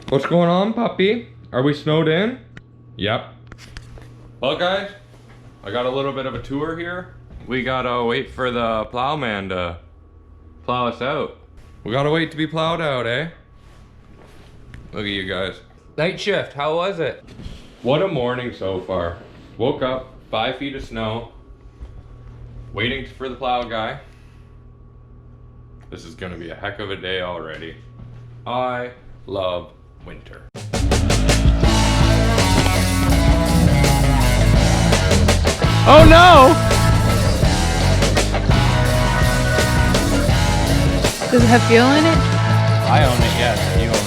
What's going on, puppy? Are we snowed in? Yep. Well, guys, I got a little bit of a tour here. We gotta wait for the plowman to plow us out. We gotta wait to be plowed out, eh? Look at you guys. Night shift, how was it? What a morning so far. Woke up, 5 feet of snow, waiting for the plow guy. This is gonna be a heck of a day already. I love winter. Oh no! Does it have fuel in it? I own it, yes. You own it.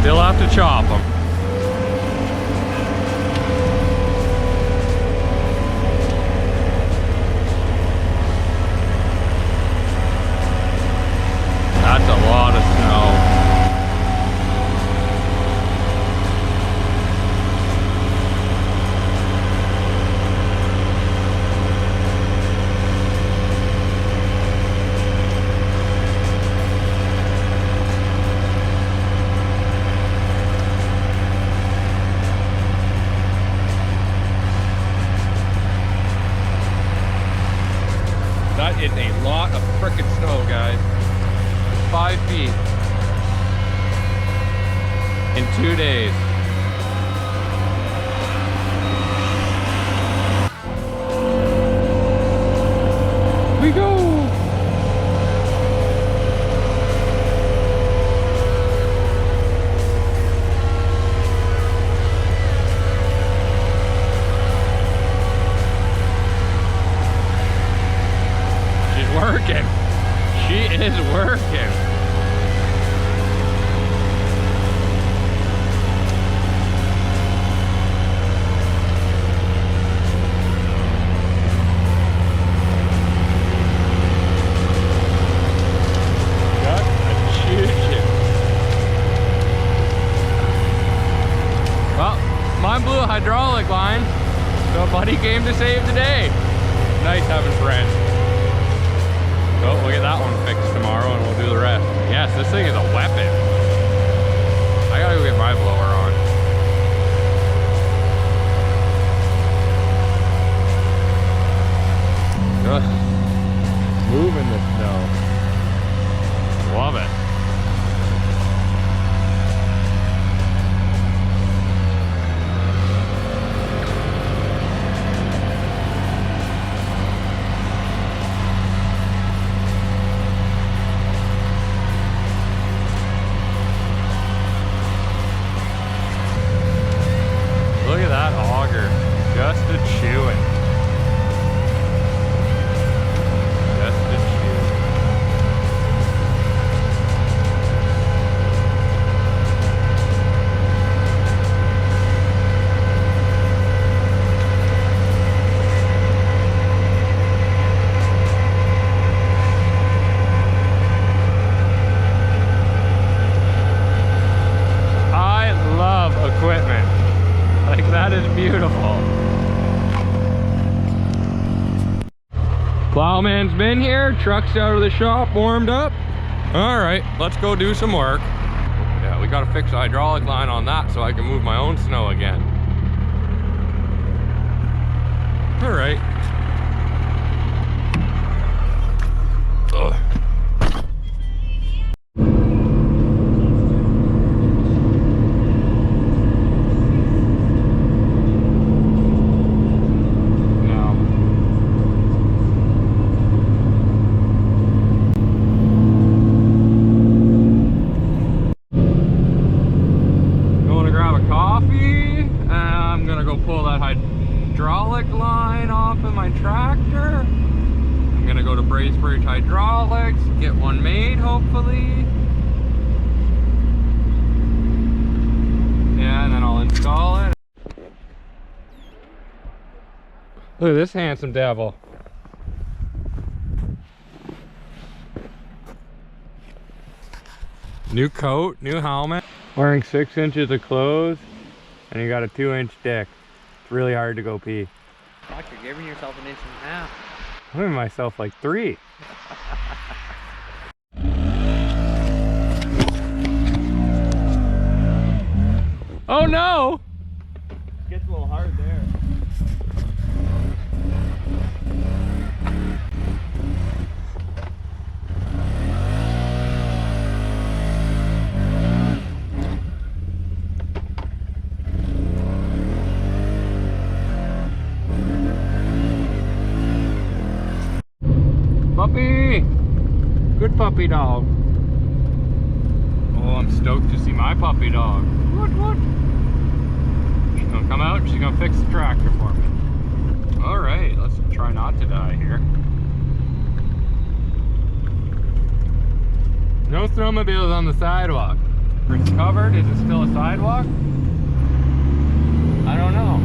Still have to chop them. That's a lot of snow. That is a lot of frickin' snow, guys. 5 feet in 2 days. We go. Working. She is working. Got a choo-choo. Well, mine blew a hydraulic line, so a buddy came to save the day. Nice having friends. Oh, we'll get that one fixed tomorrow and we'll do the rest. Yes, this thing is a weapon. I gotta go get my blower on. Just moving the snow. Love it. Look at that auger, just a chewing. Just a chew. I love equipment. Like, that is beautiful. Plowman's been here, truck's out of the shop, warmed up. All right, let's go do some work. Yeah, we gotta fix the hydraulic line on that so I can move my own snow again. All right. Ugh. Going to grab a coffee. I'm gonna go pull that hydraulic line off of my tractor. I'm gonna go to Bracebridge Hydraulics, get one made hopefully. Yeah, and then I'll install it. Look at this handsome devil. New coat, new helmet. Wearing 6 inches of clothes, and you got a 2-inch dick. It's really hard to go pee. Fuck, you're giving yourself an inch and a half. I'm giving myself like 3. Oh no! Gets a little hard there. Puppy! Good puppy dog. Oh, I'm stoked to see my puppy dog. What? She's gonna come out and she's gonna fix the tractor for me. Alright, let's try not to die here. No snowmobiles on the sidewalk. It's covered. Is it still a sidewalk? I don't know.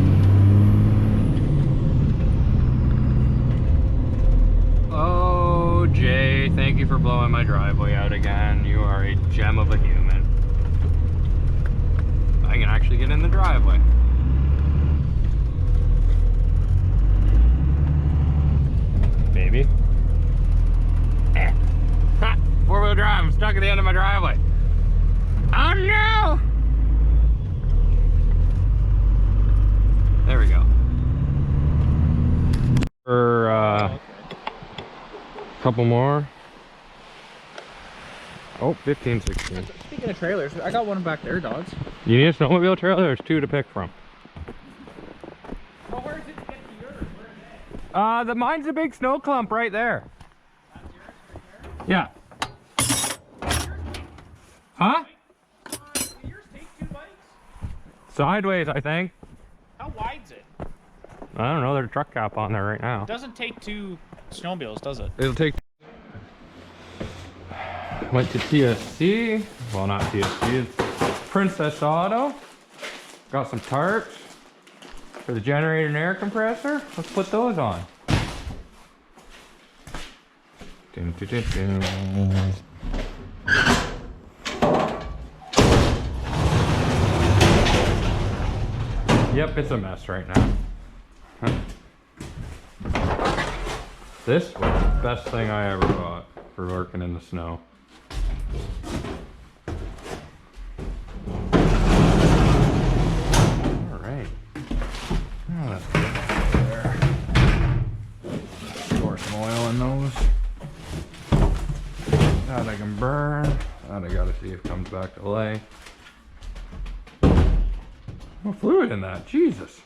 Oh, Jay, thank you for blowing my driveway out again. You are a gem of a human. I can actually get in the driveway. Baby. Ha! 4-wheel drive, I'm stuck at the end of my driveway. Oh no! There we go. For couple more. Oh, 15, 16. Speaking of trailers, I got one back there, dogs. You need a snowmobile trailer? There's 2 to pick from. Well, where is it to get to yours? Where are they? Mine's a big snow clump right there. That's yours right there? Yeah. Huh? Will yours take 2 bikes? Sideways, I think. How wide's it? I don't know, there's a truck cap on there right now. It doesn't take 2 snowmobiles, does it? It'll take... Went to TSC. Well, not TSC, it's Princess Auto. Got some tarps for the generator and air compressor. Let's put those on. Dun, dun, dun, dun. Yep, it's a mess right now. Huh. This was the best thing I ever bought for working in the snow. Alright. Oh, that's good. There. Pour some oil in those. That I can burn. That I gotta see if it comes back to lay. More fluid in that, Jesus.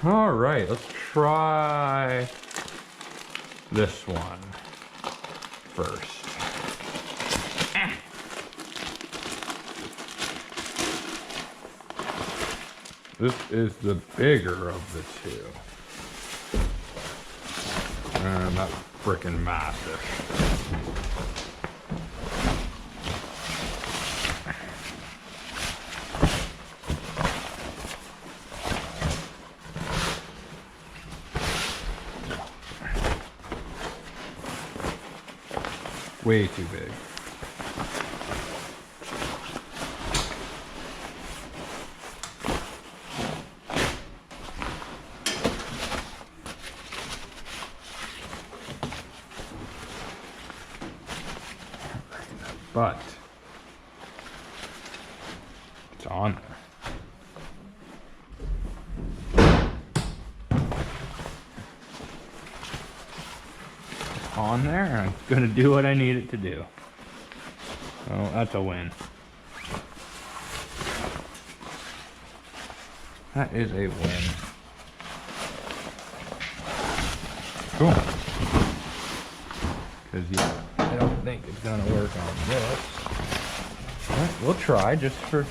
All right, let's try this one first. This is the bigger of the 2. And that's freaking massive. Way too big. But it's on there. It's on there, and it's gonna do what I need it to do. Oh, that's a win. That is a win. Cool. Because yeah, I don't think it's gonna work on this. Alright, we'll try just for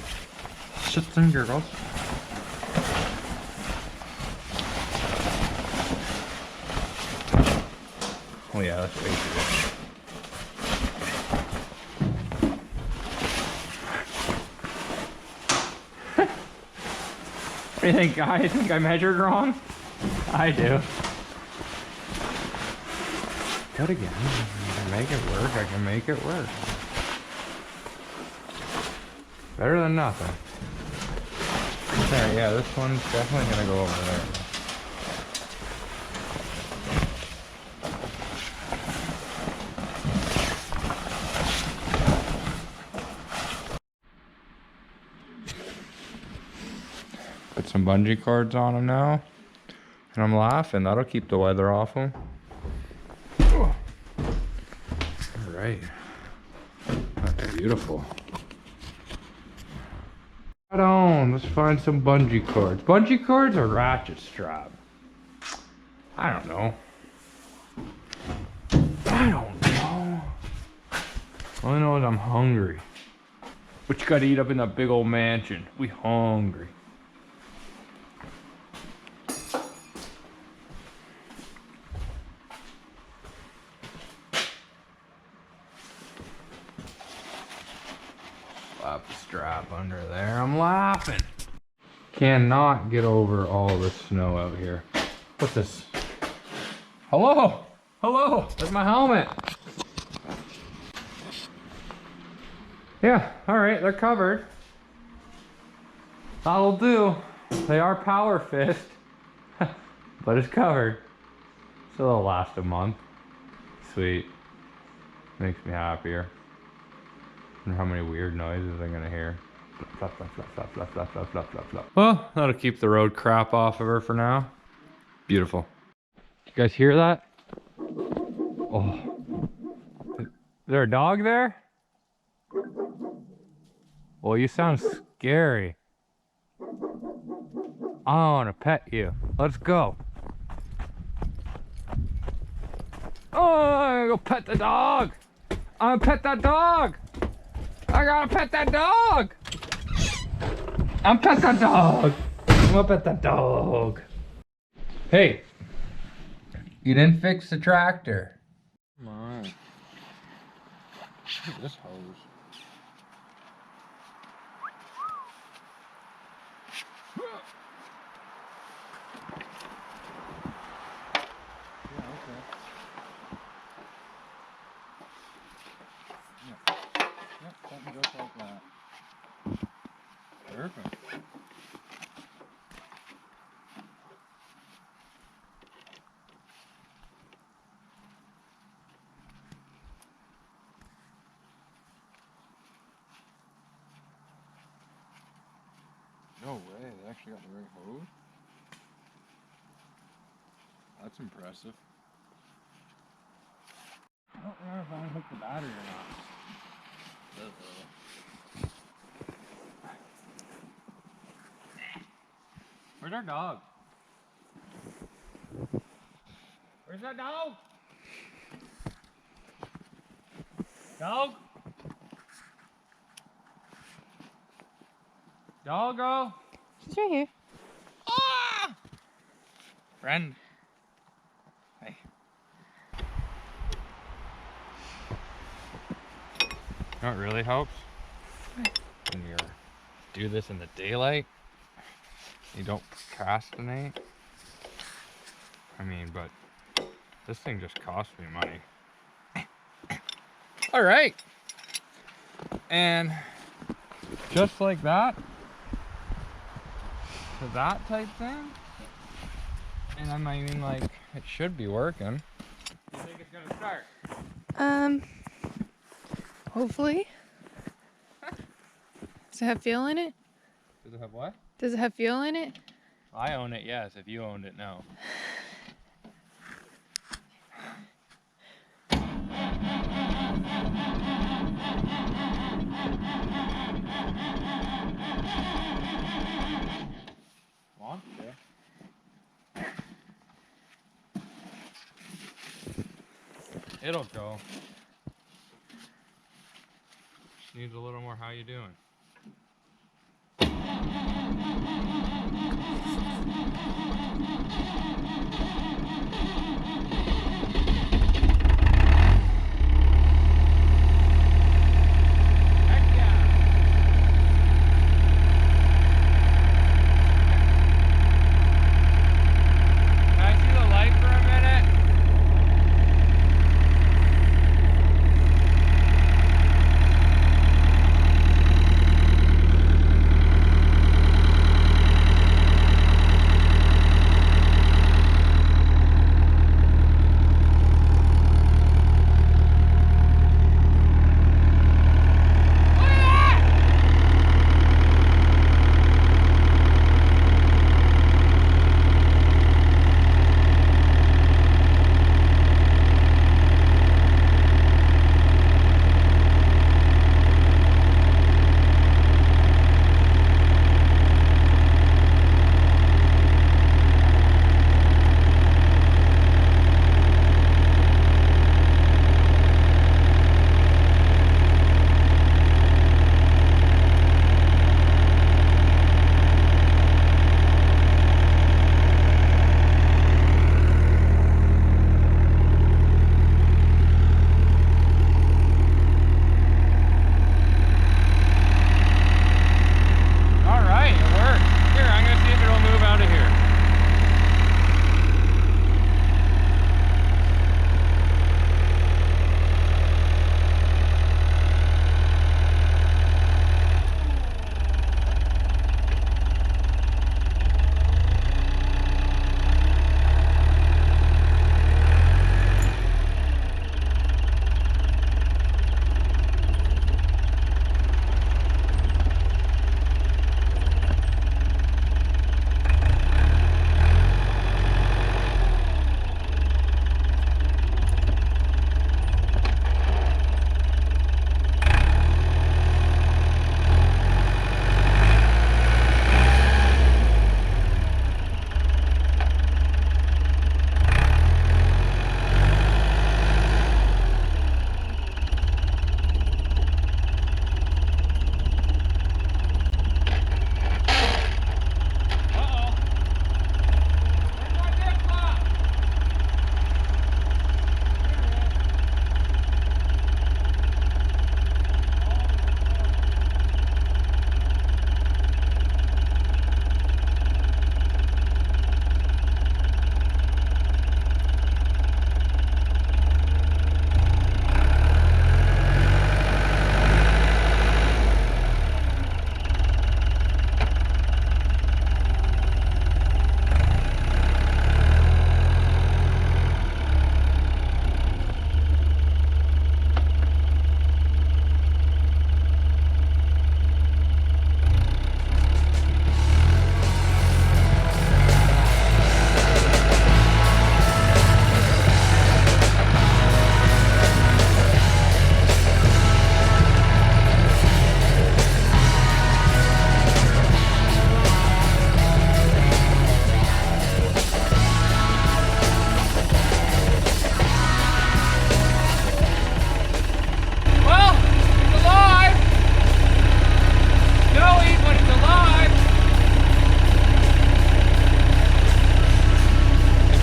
shits and giggles. Oh yeah, that's way too good. What do you think, guys? You think I measured wrong? I do. Cut again. I can make it work. I can make it work. Better than nothing. Alright, yeah, this one's definitely gonna go over there. Put some bungee cords on them now. And I'm laughing. That'll keep the weather off them. Alright. That's beautiful. Right on. Let's find some bungee cords. Bungee cords or ratchet strap? I don't know. I don't know. All I know is I'm hungry. What you gotta eat up in that big old mansion? We hungry. Slap the strap under there. I'm laughing. Cannot get over all the snow out here. What's this? Hello? Hello? There's my helmet. Yeah, alright, they're covered. That'll do. They are power fist. But it's covered. So it'll last a month. Sweet. Makes me happier. I wonder how many weird noises I'm gonna hear. Flap, flap, flap, flap, flap, flap, flap, flap, flap, flap. Well, that'll keep the road crap off of her for now. Beautiful. You guys hear that? Oh. Is there a dog there? Well, you sound scary. I want to pet you. Let's go. Oh, I'm gonna go pet the dog. I'm gonna pet that dog. I gotta pet that dog. I'm pet that dog. I'm gonna pet that dog. Hey, you didn't fix the tractor. Come on. Look at this hose. Something just like that. Perfect. No way, they actually got the right hose? That's impressive. I don't remember if I unhooked the battery or not. Where's our dog? Where's that dog? Dog? Doggo? She's right here. Ah! Friend. Hey. You know what really helps? When you do this in the daylight, you don't procrastinate. I mean, but this thing just cost me money. All right. And just like that, to that type thing. And I mean, like, it should be working. You think it's gonna start? Hopefully. Does it have fuel in it? Does it have what? Does it have fuel in it? I own it, yes. If you owned it, no. Want to? It'll go. needs a little more how you doing. Heck yeah. Can I see the light for a minute?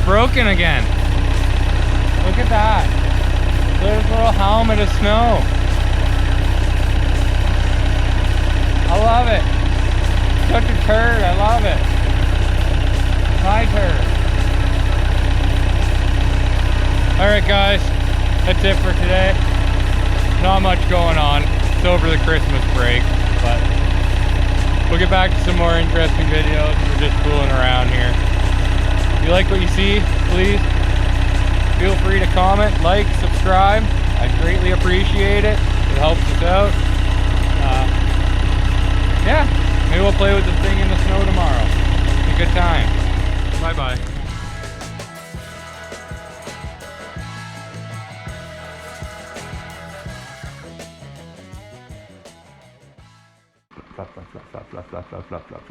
broken again. Look at that. There's a little helmet of snow. I love it. Such a turd, I love it. My turd. Alright guys, that's it for today. Not much going on. It's over the Christmas break, but we'll get back to some more interesting videos. We're just fooling around here. If you like what you see, please feel free to comment, like, subscribe. I greatly appreciate it. It helps us out. Yeah, maybe we'll play with this thing in the snow tomorrow. It's a good time. Bye-bye. Flap, flap, flap, flap, flap, flap, flap, flap, flap.